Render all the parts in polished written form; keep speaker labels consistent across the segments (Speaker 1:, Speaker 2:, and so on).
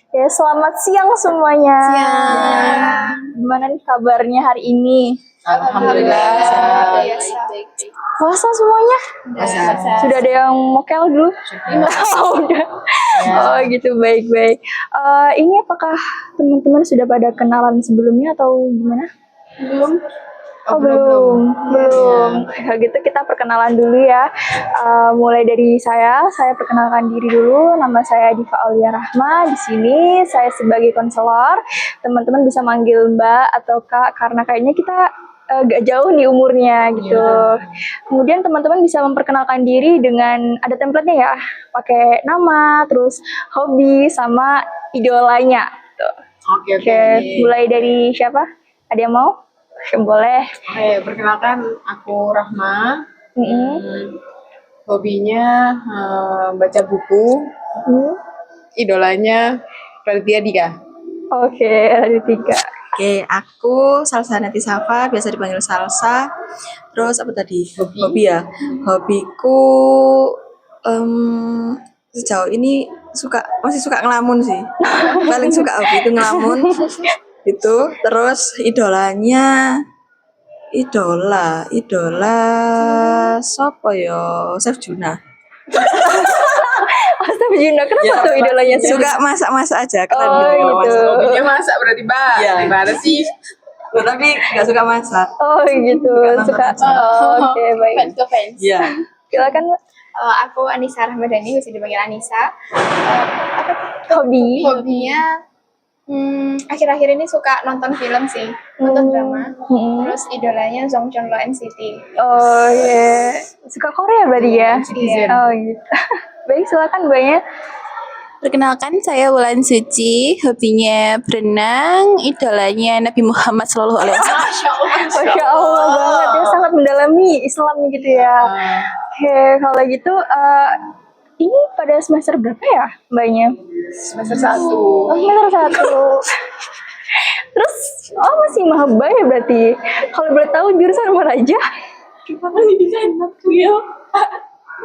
Speaker 1: Ya, selamat siang semuanya.
Speaker 2: Siang.
Speaker 1: Gimana nih kabarnya hari ini?
Speaker 2: Alhamdulillah.
Speaker 1: Puasa semuanya? Sudah ada yang mokel dulu? Oh, udah. Oh gitu, baik-baik. Ini apakah teman-teman sudah pada kenalan sebelumnya atau gimana? Belum. Kalau gitu kita perkenalan dulu ya. Mulai dari saya perkenalkan diri dulu. Nama saya Diva Aulia Rahma. Di sini saya sebagai konselor. Teman-teman bisa manggil Mbak atau Kak karena kayaknya kita gak jauh nih umurnya gitu. Kemudian teman-teman bisa memperkenalkan diri dengan ada template-nya ya. Pakai nama, terus hobi sama idolanya. Oke. Mulai dari siapa? Ada yang mau? Boleh.
Speaker 2: Oke, perkenalkan aku Rahma. Hobinya baca buku. Idolanya Raditya Dika.
Speaker 1: Oke, Raditya.
Speaker 3: Oke, aku Salsa Nati Safa, biasa dipanggil Salsa. Terus apa tadi? Hobi ya. Hobiku sejauh ini masih suka ngelamun sih. Paling suka hobi itu ngelamun. Itu terus idola siapa ya? Chef Juna.
Speaker 1: Chef Juna, kenapa tuh idolanya?
Speaker 3: Suka masak-masak aja, keren
Speaker 1: gitu.
Speaker 2: Hobinya masak berarti, Mbak. Gimana sih?
Speaker 3: Tapi nggak suka masak.
Speaker 1: Oh gitu, suka. Oke, baik.
Speaker 4: Fans ke fans.
Speaker 3: Iya.
Speaker 1: Silakan.
Speaker 4: Aku Anissa Rahmadani, bisa dipanggil Anissa.
Speaker 1: Hobinya
Speaker 4: Akhir-akhir ini suka nonton film sih, nonton drama. Terus idolanya Song Joong Lo NCT.
Speaker 1: Oh iya, suka Korea berarti ya?
Speaker 4: Iya.
Speaker 1: Oh gitu. Baik, silakan Mbaknya.
Speaker 5: Perkenalkan, saya Wulan Suci, hobinya berenang, idolanya Nabi Muhammad SAW.
Speaker 1: Masya Allah banget ya, sangat mendalami Islam gitu ya. Oke, kalau gitu ini pada semester berapa ya Mbaknya?
Speaker 2: Semester 1.
Speaker 1: Oh, semester 1. Terus, masih maba ya berarti? Kalau boleh tahu jurusan mana aja?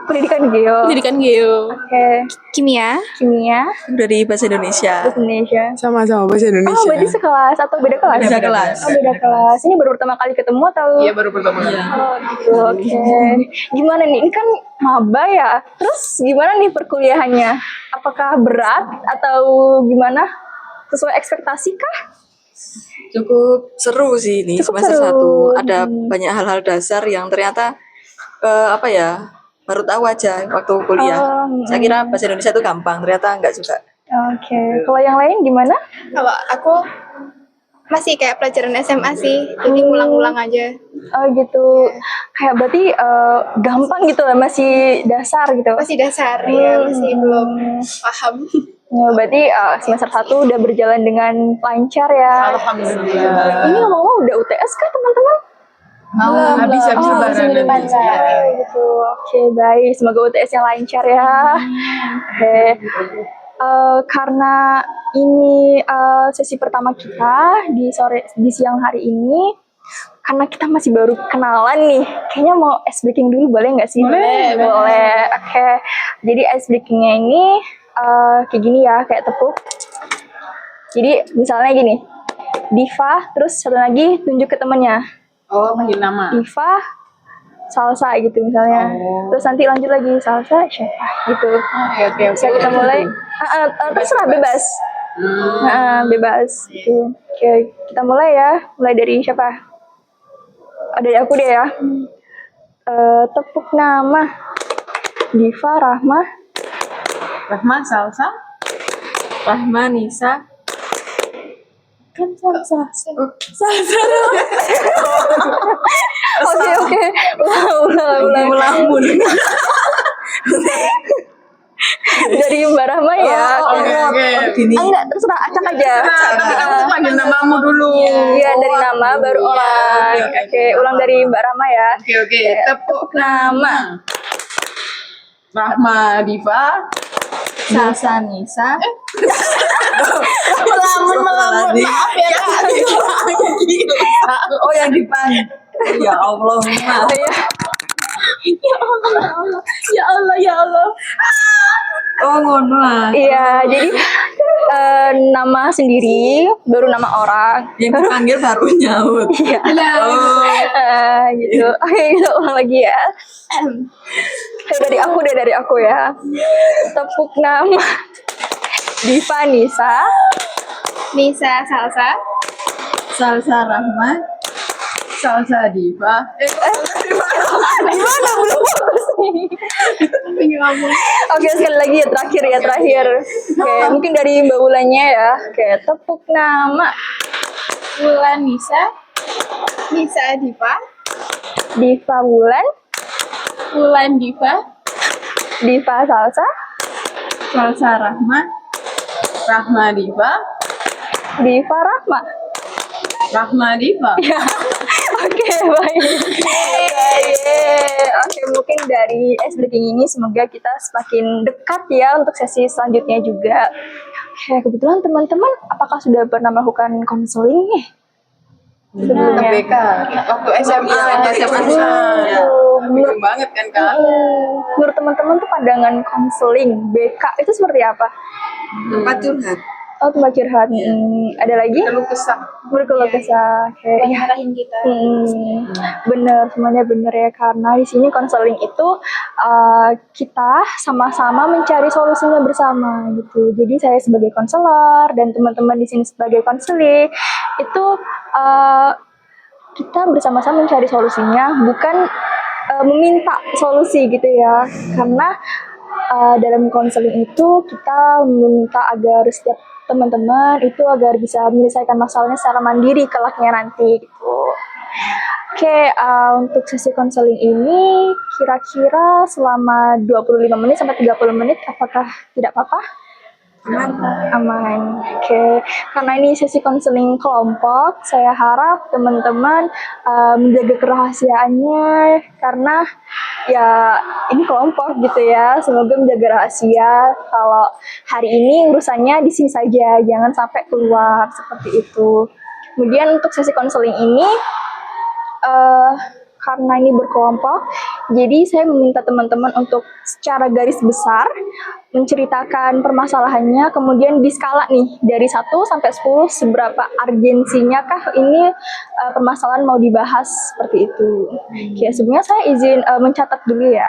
Speaker 1: Pendidikan Geo. Oke.
Speaker 5: Kimia,
Speaker 3: Dari bahasa Indonesia.
Speaker 1: Bahasa Indonesia.
Speaker 2: Sama-sama bahasa Indonesia.
Speaker 1: Oh, berarti sekelas atau beda kelas?
Speaker 3: Beda kelas.
Speaker 1: Oh, beda kelas. Ini baru pertama kali ketemu atau?
Speaker 2: Iya, baru pertama kali.
Speaker 1: Oh, gitu. Oke. Gimana nih? Ini kan maba ya. Terus gimana nih perkuliahannya? Apakah berat atau gimana? Sesuai ekspektasi kah?
Speaker 3: Cukup seru sih ini
Speaker 1: Cukup
Speaker 3: semester
Speaker 1: seru.
Speaker 3: 1. Ada banyak hal-hal dasar yang ternyata baru tahu aja waktu kuliah. Saya kira bahasa Indonesia itu gampang, ternyata enggak juga.
Speaker 1: Oke. Kalau yang lain gimana?
Speaker 4: Kalau aku masih kayak pelajaran SMA sih, jadi ulang-ulang aja.
Speaker 1: Oh gitu. Kayak berarti gampang gitu lah, masih dasar gitu.
Speaker 4: Masih dasar ya, masih belum paham.
Speaker 1: Ya, berarti semester 1 udah berjalan dengan lancar ya.
Speaker 2: Alhamdulillah.
Speaker 1: Ini ngomong-ngomong udah UTS kah teman-teman?
Speaker 2: Habis
Speaker 1: Minggu
Speaker 2: lebaran
Speaker 1: depan
Speaker 2: nanti.
Speaker 1: gitu. Oke, baik. Semoga UTS-nya lancar ya. Oke. Karena ini sesi pertama kita di siang hari ini, karena kita masih baru kenalan nih, kayaknya mau ice breaking dulu boleh nggak sih? Boleh. Oke. Jadi ice breakingnya ini kayak gini ya, kayak tepuk. Jadi misalnya gini, Diva, terus satu lagi tunjuk ke temennya.
Speaker 2: Oh, panggil nama.
Speaker 1: Diva, Salsa gitu misalnya. Terus nanti lanjut lagi Salsa, siapa gitu.
Speaker 2: Oke.
Speaker 1: Bisa kita mulai. Terserah bebas. Bebas. Gitu. Oke, kita mulai ya. Mulai dari siapa? Dari aku deh ya. Tepuk nama. Diva,
Speaker 2: Rahma, Salsa.
Speaker 3: Rahma, Nisa.
Speaker 1: Kan Salsa. Oke. Ulang.
Speaker 3: Melamun.
Speaker 1: Dari Mbak Rahma ya.
Speaker 2: Oke.
Speaker 1: Enggak, terserah acak aja.
Speaker 2: Tapi kamu tuh panggil namamu dulu.
Speaker 1: Iya, dari nama baru orang. Oke, ulang dari Mbak Rahma ya.
Speaker 2: Oke. Tepuk nama. Rahma Diva.
Speaker 3: Salsa, Nisa.
Speaker 2: Melamun. Maaf ya, Kak.
Speaker 3: Oh, yang depan. Ya Allah, maaf.
Speaker 1: Ya Allah.
Speaker 3: Oh, ngono lah.
Speaker 1: Iya, jadi nama sendiri, baru nama orang.
Speaker 3: Yang dipanggil baru nyaut.
Speaker 1: Iya.
Speaker 3: Oh.
Speaker 1: Gitu. Oke, kita ulang lagi ya. Dari aku ya. Tepuk nama. Diva Nisa.
Speaker 4: Nisa Salsa.
Speaker 2: Salsa Rahma. Salsa Diva.
Speaker 1: Gimana belum fokus nih? Oke, sekali lagi ya, terakhir. Oke, mungkin dari Mbak Wulannya ya. Oke, tepuk nama.
Speaker 4: Wulan Nisa. Nisa Diva.
Speaker 1: Diva Wulan.
Speaker 4: Wulan Diva.
Speaker 1: Diva Salsa.
Speaker 2: Salsa Rahma. Rahma Diva.
Speaker 1: Diva Rahma.
Speaker 2: Rahma Diva.
Speaker 1: Oke, baik. Oke, mungkin dari ice breaking ini semoga kita semakin dekat ya untuk sesi selanjutnya juga. Oke, kebetulan teman-teman apakah sudah pernah melakukan konseling nih? Sebelumnya.
Speaker 2: BK. Waktu SMA.
Speaker 3: Ya.
Speaker 2: Bingung banget kan Kak?
Speaker 1: Menurut teman-teman tuh pandangan konseling BK itu seperti apa?
Speaker 3: Tempat curhat.
Speaker 1: Oh, tempat curhat. Ada lagi?
Speaker 2: Keluh kesah.
Speaker 1: Berkeluh kesah. Oke. Ya.
Speaker 4: Ngarahin kita.
Speaker 1: Bener, semuanya bener ya, karena di sini konseling itu kita sama-sama mencari solusinya bersama gitu. Jadi saya sebagai konselor dan teman-teman di sini sebagai konseling itu kita bersama-sama mencari solusinya, bukan meminta solusi gitu ya. Karena dalam konseling itu kita meminta agar setiap teman-teman itu agar bisa menyelesaikan masalahnya secara mandiri kelaknya nanti gitu. Oke, untuk sesi konseling ini kira-kira selama 25 menit sampai 30 menit, apakah tidak apa-apa? Aman. Oke, karena ini sesi konseling kelompok, saya harap teman-teman menjaga kerahasiaannya karena ya ini kelompok gitu ya. Semoga menjaga rahasia. Kalau hari ini urusannya di sini saja, jangan sampai keluar seperti itu. Kemudian untuk sesi konseling ini karena ini berkelompok, jadi saya meminta teman-teman untuk secara garis besar menceritakan permasalahannya, kemudian di skala nih dari 1 sampai 10 seberapa urgensinya kah ini permasalahan mau dibahas seperti itu. Oke, sebelumnya saya izin mencatat dulu ya.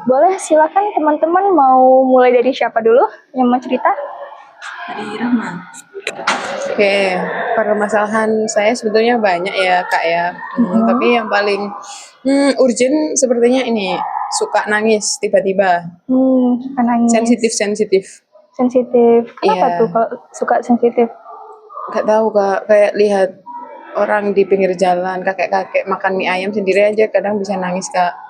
Speaker 1: Boleh, silakan teman-teman, mau mulai dari siapa dulu yang mau cerita?
Speaker 3: Dari Rahma.
Speaker 2: Oke, permasalahan saya sebetulnya banyak ya Kak ya. Tapi yang paling urgent sepertinya ini suka nangis tiba-tiba.
Speaker 1: Nangis.
Speaker 2: Sensitif.
Speaker 1: Kenapa
Speaker 2: Iya.
Speaker 1: tuh kalau suka sensitif?
Speaker 2: Gak tahu Kak, kayak lihat orang di pinggir jalan, kakek-kakek makan mie ayam sendiri aja kadang bisa nangis Kak.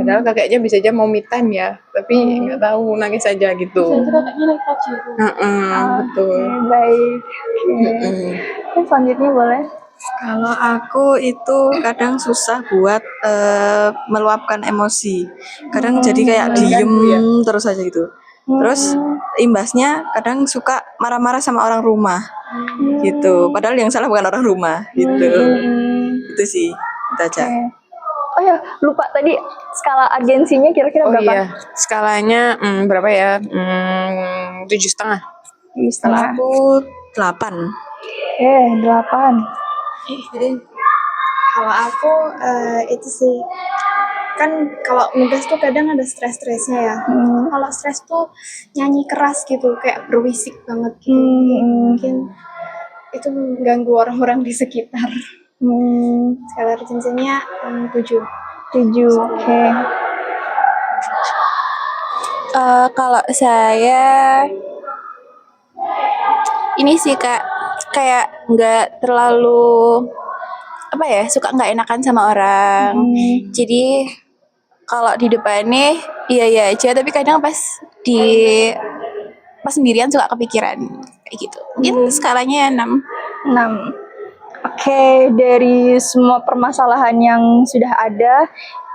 Speaker 2: Padahal kakeknya bisa aja mau me time ya, tapi nggak tahu nangis aja gitu.
Speaker 4: Kakaknya naik taksi.
Speaker 2: Betul.
Speaker 1: Oke, baik. Oke. Terus selanjutnya boleh?
Speaker 3: Kalau aku itu kadang susah buat meluapkan emosi. Kadang jadi kayak diem terus aja gitu. Terus imbasnya kadang suka marah-marah sama orang rumah gitu. Padahal yang salah bukan orang rumah gitu. Itu sih, itu aja.
Speaker 1: Oke. Oh ya, lupa tadi skala urgensinya kira-kira
Speaker 2: Oh
Speaker 1: berapa?
Speaker 2: iya, skalanya berapa ya? 7,5.
Speaker 3: Kalau aku 8.
Speaker 1: 8.
Speaker 4: Kalau aku itu sih kan kalau nugas tuh kadang ada stres-stresnya ya. Kalau stres tuh nyanyi keras gitu, kayak berwisik banget gitu. Mungkin itu mengganggu orang-orang di sekitar. Skala urgensinya 7.
Speaker 1: 7, oke.
Speaker 5: Kalau saya ini sih Kak, kayak nggak terlalu apa ya, suka nggak enakan sama orang. Jadi kalau di depan nih iya aja, tapi kadang pas sendirian suka kepikiran kayak gitu. Mungkin skalanya 6.
Speaker 1: 6. Oke, dari semua permasalahan yang sudah ada,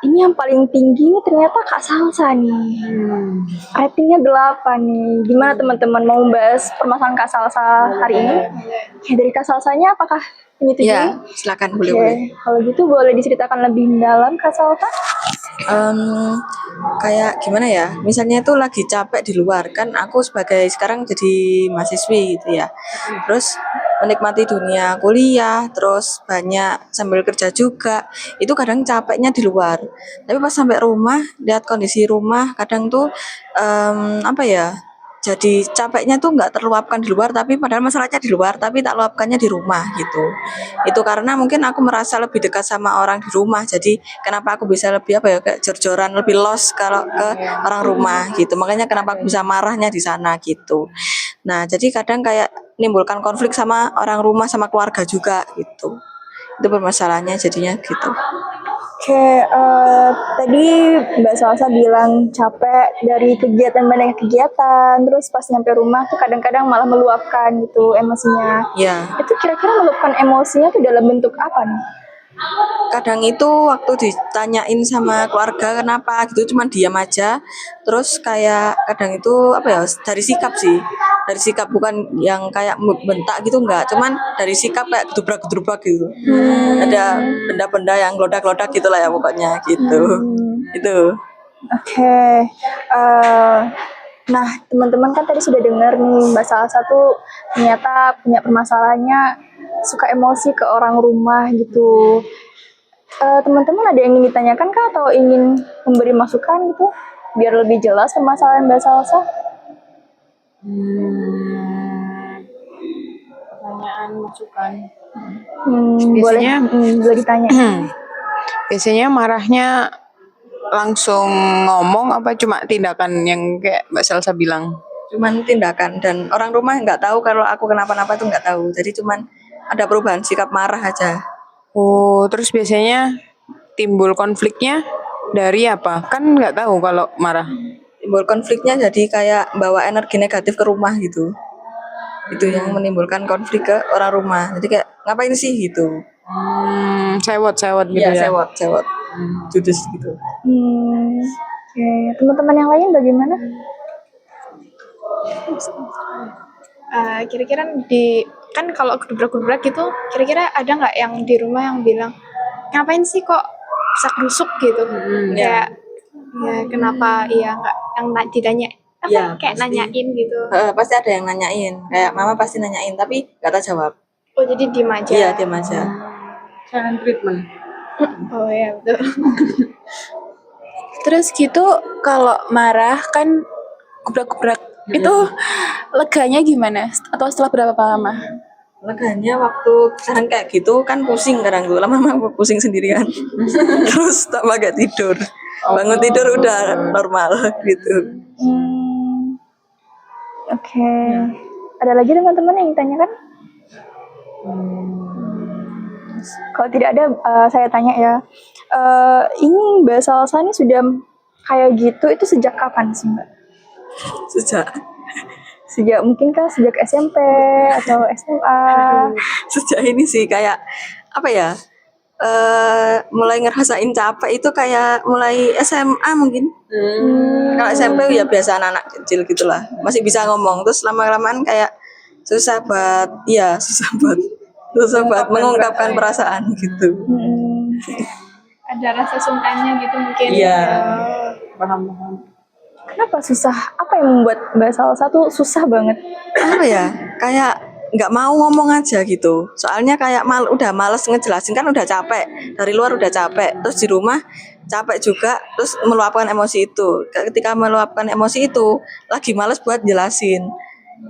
Speaker 1: ini yang paling tinggi nih ternyata Kak Salsa nih. Ratingnya 8 nih. Gimana teman-teman, mau membahas permasalahan Kak Salsa hari ini? Ya, dari Kak Salsanya apakah menyetujui?
Speaker 3: Ya, silakan
Speaker 1: Oke,
Speaker 3: boleh.
Speaker 1: kalau gitu boleh diceritakan lebih dalam Kak Salsa?
Speaker 3: Em, kayak gimana ya, misalnya itu lagi capek di luar, kan aku sebagai sekarang jadi mahasiswi gitu ya, terus menikmati dunia kuliah, terus banyak sambil kerja juga, itu kadang capeknya di luar, tapi pas sampai rumah lihat kondisi rumah kadang tuh apa ya, jadi capeknya tuh nggak terluapkan di luar, tapi padahal masalahnya di luar, tapi tak luapkannya di rumah gitu. Itu karena mungkin aku merasa lebih dekat sama orang di rumah, jadi kenapa aku bisa lebih apa ya, kayak jor-joran lebih los kalau ke orang rumah gitu. Makanya kenapa aku bisa marahnya di sana gitu. Nah, jadi kadang kayak menimbulkan konflik sama orang rumah sama keluarga juga gitu. Itu permasalahannya jadinya gitu.
Speaker 1: Oke, tadi Mbak Salsa bilang capek dari kegiatan banyak kegiatan, terus pas nyampe rumah tuh kadang-kadang malah meluapkan gitu emosinya.
Speaker 3: Ya,
Speaker 1: Itu kira-kira meluapkan emosinya tuh dalam bentuk apa nih?
Speaker 3: kadang itu waktu ditanyain sama keluarga kenapa gitu cuman diam aja, terus kayak kadang itu apa ya, dari sikap sih, dari sikap, bukan yang kayak bentak gitu, enggak, cuman dari sikap kayak gedubrak-gedubrak gitu, ada benda-benda yang gelodak-gelodak gitulah ya pokoknya gitu. Itu
Speaker 1: Oke, nah teman-teman kan tadi sudah dengar nih Mbak salah satu ternyata punya permasalahannya suka emosi ke orang rumah gitu. Teman-teman ada yang ingin ditanyakan kah atau ingin memberi masukan gitu biar lebih jelas permasalahan Mbak Salsa?
Speaker 2: Pertanyaan masukan.
Speaker 1: Boleh,
Speaker 2: Biasanya
Speaker 1: boleh ditanya.
Speaker 2: biasanya marahnya langsung ngomong apa cuma tindakan yang kayak Mbak Salsa bilang?
Speaker 3: cuman tindakan, dan orang rumah nggak tahu kalau aku kenapa-napa tuh nggak tahu, jadi cuman ada perubahan sikap marah aja.
Speaker 2: Oh, terus biasanya timbul konfliknya dari apa? Kan nggak tahu kalau marah.
Speaker 3: Timbul konfliknya jadi kayak bawa energi negatif ke rumah gitu. Itu yang menimbulkan konflik ke orang rumah. Jadi kayak ngapain sih gitu.
Speaker 2: Sewot-sewot gitu
Speaker 3: Iya,
Speaker 2: ya.
Speaker 3: sewot. Judes gitu.
Speaker 1: Oke, teman-teman yang lain bagaimana?
Speaker 4: Kira-kira kan kalau gedubrak-gedubrak gitu, kira-kira ada nggak yang di rumah yang bilang ngapain sih kok sak-rusuk gitu, kayak ya kenapa ya nggak yang ditanya apa
Speaker 3: Iya,
Speaker 4: kayak
Speaker 3: pasti.
Speaker 4: nanyain gitu.
Speaker 3: Pasti ada yang nanyain. Kayak mama pasti nanyain tapi nggak tahu jawab.
Speaker 4: Oh jadi diem aja.
Speaker 3: Iya, diam aja.
Speaker 2: Silent treatment.
Speaker 4: Oh ya betul.
Speaker 5: Terus gitu kalau marah kan gubrak-gubrak itu leganya gimana? Atau setelah berapa lama?
Speaker 3: Leganya waktu sekarang kayak gitu kan pusing kadang tuh, lama-lama pusing sendirian. Terus tak pakai tidur. Bangun tidur udah normal gitu.
Speaker 1: Oke. Ada lagi teman-teman yang ditanyakan? Kalau tidak ada, saya tanya ya. Ini Mbak Salsa ini sudah kayak gitu itu sejak kapan sih Mbak? Sejak mungkinkah sejak SMP atau SMA?
Speaker 3: Sejak ini sih kayak apa ya, mulai ngerasain capek itu kayak mulai SMA mungkin. Kalau SMP ya biasa anak-anak kecil gitulah, masih bisa ngomong, terus lama-lamaan kayak susah buat mengungkapkan perasaan gitu.
Speaker 4: Ada rasa sungkannya gitu mungkin.
Speaker 3: Iya.
Speaker 2: Paham.
Speaker 1: Kenapa susah? Apa yang membuat Mbak Salsa tuh susah banget?
Speaker 3: Apa ya, kayak nggak mau ngomong aja gitu, soalnya kayak udah males ngejelasin, kan udah capek dari luar, udah capek, terus di rumah capek juga, terus meluapkan emosi itu. Ketika meluapkan emosi itu lagi males buat jelasin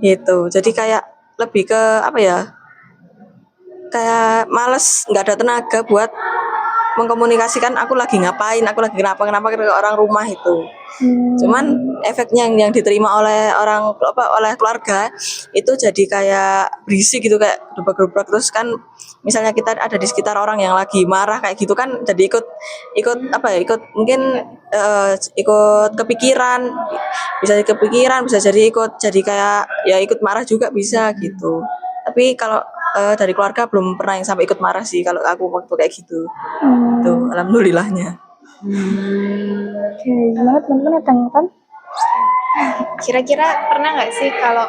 Speaker 3: gitu, jadi kayak lebih ke apa ya, kayak males, nggak ada tenaga buat mengkomunikasikan aku lagi ngapain, aku lagi kenapa ke orang rumah itu. Cuman efeknya yang diterima oleh oleh keluarga itu jadi kayak berisik gitu, kayak gerubak-gerubak, terus kan misalnya kita ada di sekitar orang yang lagi marah kayak gitu kan, jadi ikut apa ya, ikut mungkin ikut kepikiran, bisa jadi ikut jadi kayak ya ikut marah juga bisa gitu. Tapi kalau dari keluarga belum pernah yang sampai ikut marah sih kalau aku waktu kayak gitu. Tuh, alhamdulillahnya.
Speaker 1: Oke, gimana teman-teman yang tanyakan?
Speaker 4: Kira-kira pernah nggak sih kalau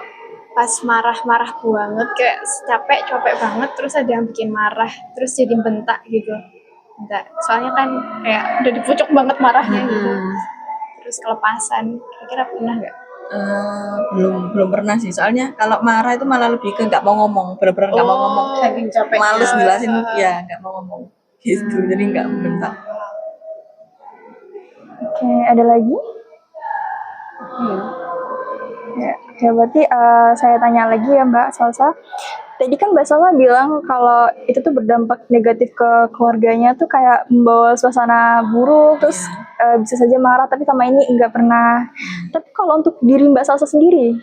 Speaker 4: pas marah-marah banget kayak capek banget terus ada yang bikin marah terus jadi bentak gitu? enggak, soalnya kan kayak udah dipucuk banget marahnya gitu, terus kelepasan. Kira-kira pernah nggak?
Speaker 3: Belum pernah sih, soalnya kalau marah itu malah lebih ke nggak mau ngomong, bener-bener nggak mau ngomong,
Speaker 2: saking capeknya.
Speaker 3: males jelasin, ya nggak mau ngomong gitu, jadi nggak bentak.
Speaker 1: Oke, ada lagi? Ya, berarti saya tanya lagi ya Mbak Salsa. Tadi kan Mbak Salsa bilang kalau itu tuh berdampak negatif ke keluarganya tuh kayak membawa suasana buruk, terus bisa saja marah, tapi sama ini nggak pernah. Tapi kalau untuk diri Mbak Salsa sendiri,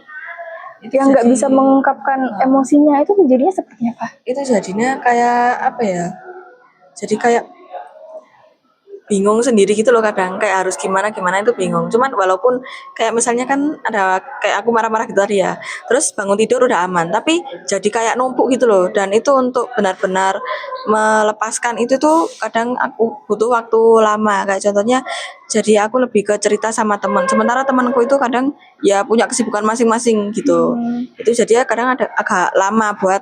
Speaker 1: yang nggak bisa mengungkapkan emosinya itu jadinya seperti apa?
Speaker 3: Itu jadinya kayak apa ya? Jadi kayak bingung sendiri gitu loh, kadang kayak harus gimana itu bingung. Cuman walaupun kayak misalnya kan ada kayak aku marah-marah gitu tadi ya, terus bangun tidur udah aman, tapi jadi kayak numpuk gitu loh. Dan itu untuk benar-benar melepaskan itu tuh kadang aku butuh waktu lama. Kayak contohnya, jadi aku lebih ke cerita sama teman, sementara temanku itu kadang ya punya kesibukan masing-masing gitu. Itu jadi ya kadang ada agak lama buat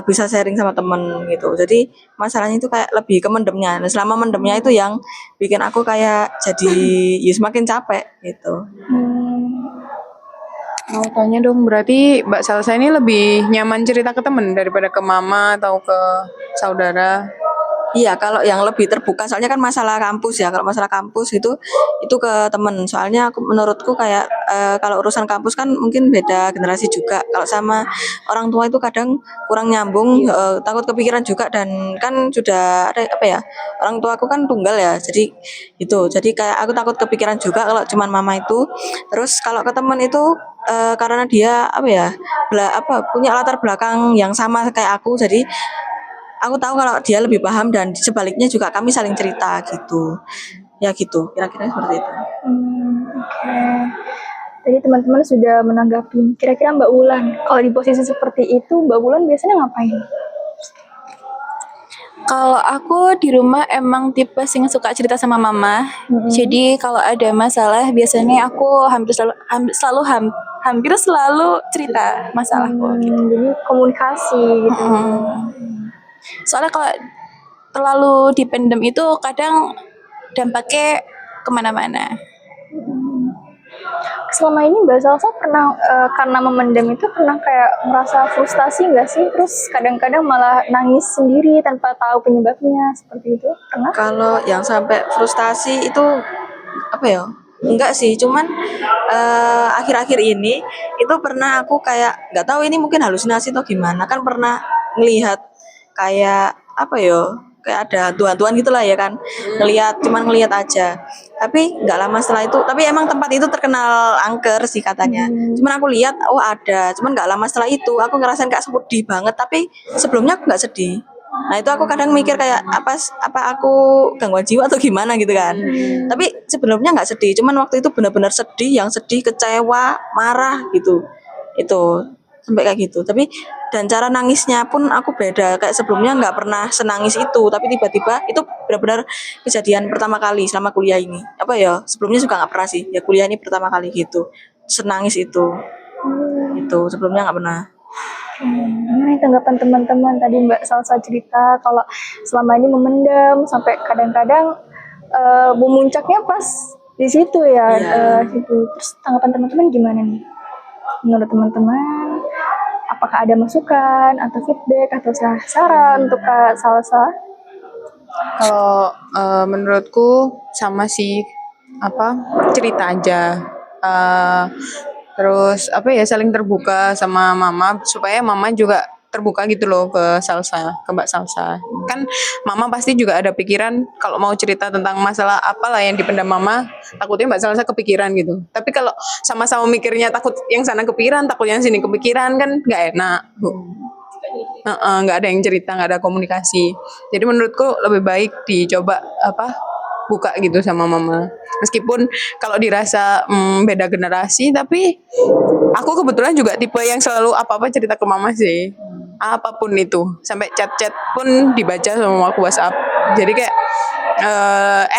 Speaker 3: bisa sharing sama temen gitu. Jadi masalahnya itu kayak lebih ke mendemnya. Nah, selama mendemnya itu yang bikin aku kayak jadi ya semakin capek gitu.
Speaker 2: Mau tanya dong, berarti Mbak Salsa ini lebih nyaman cerita ke temen daripada ke mama atau ke saudara?
Speaker 3: Iya, kalau yang lebih terbuka, soalnya kan masalah kampus ya. Kalau masalah kampus itu ke temen. Soalnya menurutku kayak kalau urusan kampus kan mungkin beda generasi juga. Kalau sama orang tua itu kadang kurang nyambung, takut kepikiran juga, dan kan sudah ada apa ya? Orang tua aku kan tunggal ya. Jadi itu. Jadi kayak aku takut kepikiran juga kalau cuman mama itu. Terus kalau ke temen itu karena dia apa ya? Punya latar belakang yang sama kayak aku. Jadi aku tahu kalau dia lebih paham, dan sebaliknya juga kami saling cerita gitu. Ya gitu, kira-kira seperti itu.
Speaker 1: Oke. Tadi teman-teman sudah menanggapi. Kira-kira Mbak Wulan, kalau di posisi seperti itu, Mbak Wulan biasanya ngapain?
Speaker 5: Kalau aku di rumah emang tipe yang suka cerita sama mama. Jadi kalau ada masalah biasanya aku hampir selalu cerita masalahku gitu.
Speaker 1: Jadi komunikasi gitu.
Speaker 5: Soalnya kalau terlalu dipendem itu kadang dampaknya kemana-mana.
Speaker 1: Selama ini Mbak Salsa pernah karena memendam itu pernah kayak merasa frustasi nggak sih? Terus kadang-kadang malah nangis sendiri tanpa tahu penyebabnya, seperti itu pernah?
Speaker 3: Kalau yang sampai frustasi itu apa ya? Enggak sih, cuman akhir-akhir ini itu pernah aku kayak nggak tahu ini mungkin halusinasi atau gimana, kan pernah ngelihat kayak apa ya? Kayak ada hantu-hantuan gitulah ya kan, cuman ngelihat aja. Tapi nggak lama setelah itu, tapi emang tempat itu terkenal angker sih katanya. Cuman aku lihat, oh ada, cuman nggak lama setelah itu aku ngerasain kayak sedih banget, tapi sebelumnya aku nggak sedih. Nah itu aku kadang mikir kayak apa aku gangguan jiwa atau gimana gitu kan. Tapi sebelumnya nggak sedih, cuman waktu itu benar-benar sedih, yang sedih, kecewa, marah gitu. Itu sampai kayak gitu. Tapi dan cara nangisnya pun aku beda, kayak sebelumnya nggak pernah senangis itu, tapi tiba-tiba itu benar-benar kejadian pertama kali selama kuliah ini. Apa ya, sebelumnya juga nggak pernah sih, ya kuliah ini pertama kali gitu senangis itu. Itu sebelumnya nggak pernah.
Speaker 1: Ini tanggapan teman-teman tadi Mbak Salsa cerita kalau selama ini memendam sampai kadang-kadang memuncaknya pas di situ ya. Gitu. Terus tanggapan teman-teman gimana nih? Menurut teman-teman, apakah ada masukan atau feedback atau saran untuk Kak Salsa?
Speaker 2: Kalau menurutku sama sih, cerita aja. Terus saling terbuka sama mama supaya mama juga terbuka gitu loh ke Mbak Salsa. Kan mama pasti juga ada pikiran kalau mau cerita tentang masalah apalah yang dipendam mama, takutnya Mbak Salsa kepikiran gitu. Tapi kalau sama-sama mikirnya takut yang sana kepikiran, takut yang sini kepikiran, kan nggak enak, Bu. Nggak ada yang cerita, nggak ada komunikasi. Jadi menurutku lebih baik dicoba buka gitu sama mama. Meskipun kalau dirasa beda generasi, tapi aku kebetulan juga tipe yang selalu apa-apa cerita ke mama sih. Apapun itu, sampai chat-chat pun dibaca sama aku WhatsApp. Jadi kayak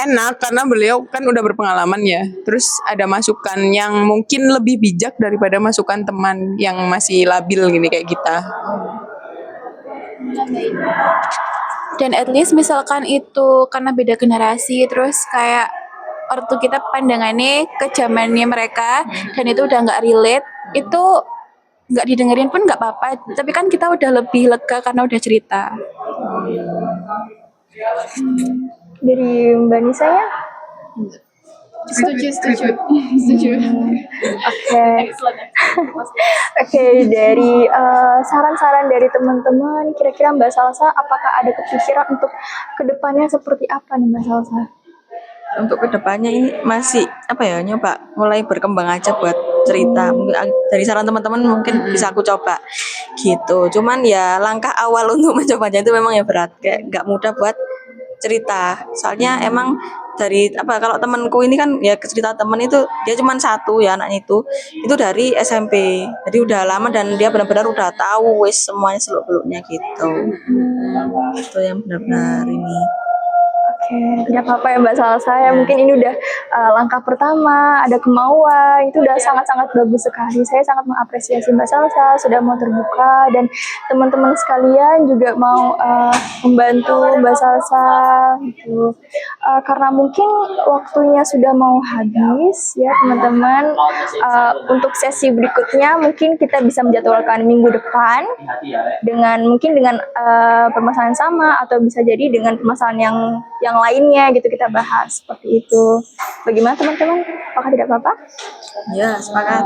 Speaker 2: enak karena beliau kan udah berpengalaman ya. Terus ada masukan yang mungkin lebih bijak daripada masukan teman yang masih labil gini kayak kita.
Speaker 5: Dan at least misalkan itu karena beda generasi, terus kayak ortu kita pandangannya ke zamannya mereka dan itu udah nggak relate, itu nggak didengerin pun nggak apa-apa. Tapi kan kita udah lebih lega karena udah cerita.
Speaker 1: Dari Mbak Nisa ya?
Speaker 2: Setuju.
Speaker 1: Oke. Oke, dari saran-saran dari teman-teman, kira-kira Mbak Salsa apakah ada kepikiran untuk kedepannya seperti apa nih Mbak Salsa?
Speaker 3: Untuk kedepannya ini masih apa ya, nyoba mulai berkembang aja buat cerita. Mungkin dari saran teman-teman mungkin bisa aku coba gitu. Cuman ya langkah awal untuk mencobanya itu memang ya berat, kayak nggak mudah buat cerita. Soalnya emang dari apa, kalau temanku ini kan ya cerita temen itu dia cuma satu ya anaknya itu dari SMP. Jadi udah lama dan dia benar-benar udah tahu wis semuanya seluk-beluknya gitu. Itu yang benar-benar ini.
Speaker 1: Oke, tidak apa-apa ya Mbak Salsa ya. Mungkin ini udah langkah pertama, ada kemauan, itu udah sangat-sangat bagus sekali. Saya sangat mengapresiasi Mbak Salsa sudah mau terbuka dan teman-teman sekalian juga mau membantu Mbak Salsa gitu. Karena mungkin waktunya sudah mau habis ya teman-teman. Untuk sesi berikutnya mungkin kita bisa menjadwalkan minggu depan dengan permasalahan sama atau bisa jadi dengan permasalahan yang lainnya gitu kita bahas seperti itu. Bagaimana teman-teman? Apakah tidak apa-apa?
Speaker 3: Ya, sepakat.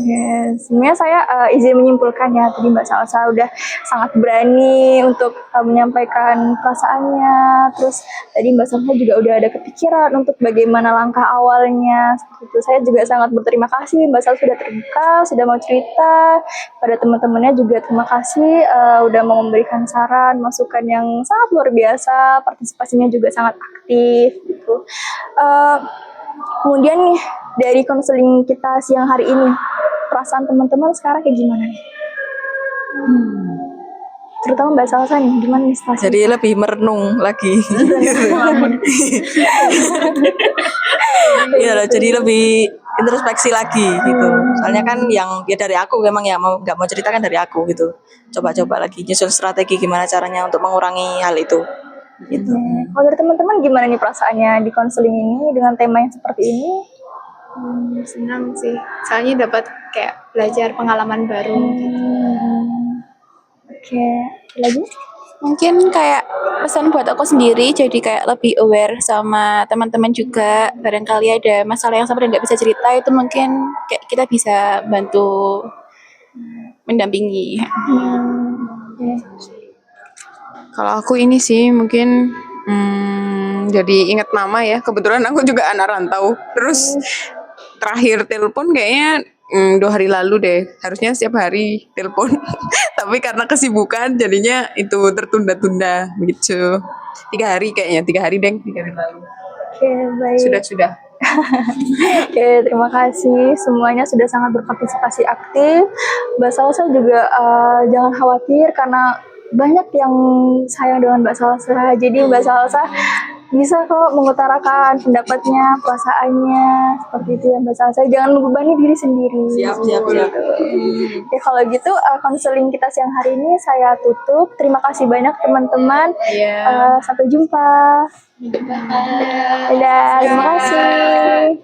Speaker 1: Yes. Sebenarnya saya izin menyimpulkan ya, tadi Mbak Salsa udah sangat berani untuk menyampaikan perasaannya. Terus tadi Mbak Salsa juga udah ada kepikiran untuk bagaimana langkah awalnya. Seperti itu. Saya juga sangat berterima kasih Mbak Salsa sudah terbuka, sudah mau cerita. Pada teman-temannya juga terima kasih udah mau memberikan saran, masukan yang sangat luar biasa. Partisipasinya juga sangat aktif gitu. Kemudian nih dari konseling kita siang hari ini, perasaan teman-teman sekarang kayak gimana nih? Terutama Mbak Salsa nih, gimana nih situasi?
Speaker 3: Jadi lebih merenung lagi. Iya loh, jadi lebih introspeksi lagi gitu. Soalnya kan yang ya dari aku memang ya nggak mau cerita kan dari aku gitu. Coba-coba lagi nyusun strategi gimana caranya untuk mengurangi hal itu. Gitu.
Speaker 1: Kalau dari teman-teman gimana nih perasaannya di konseling ini dengan tema yang seperti ini?
Speaker 4: Senang sih, soalnya dapat kayak belajar pengalaman baru gitu.
Speaker 1: Oke, lagi?
Speaker 5: Mungkin kayak pesan buat aku sendiri, jadi kayak lebih aware sama teman-teman juga. Barangkali ada masalah yang sama dan nggak bisa cerita, itu mungkin kayak kita bisa bantu mendampingi.
Speaker 2: Kalau aku ini sih mungkin jadi ingat nama ya. Kebetulan aku juga anak rantau. Terus terakhir telepon kayaknya 2 hari lalu deh. Harusnya setiap hari telepon. Tapi karena kesibukan jadinya itu tertunda-tunda begitu. 3 hari kayaknya, 3 hari deh, 3 hari lalu.
Speaker 1: Oke, baik.
Speaker 2: Sudah.
Speaker 1: Oke, terima kasih. Semuanya sudah sangat berpartisipasi aktif. Mbak Salsa juga jangan khawatir karena banyak yang sayang dengan Mbak Salsa. Jadi Mbak Salsa bisa kok mengutarakan pendapatnya, perasaannya, seperti itu ya Mbak Salsa. Jangan membebani diri sendiri.
Speaker 3: Siap.
Speaker 1: Oke, kalau gitu konseling kita siang hari ini saya tutup. Terima kasih banyak teman-teman. Sampai jumpa. Dadah, terima kasih.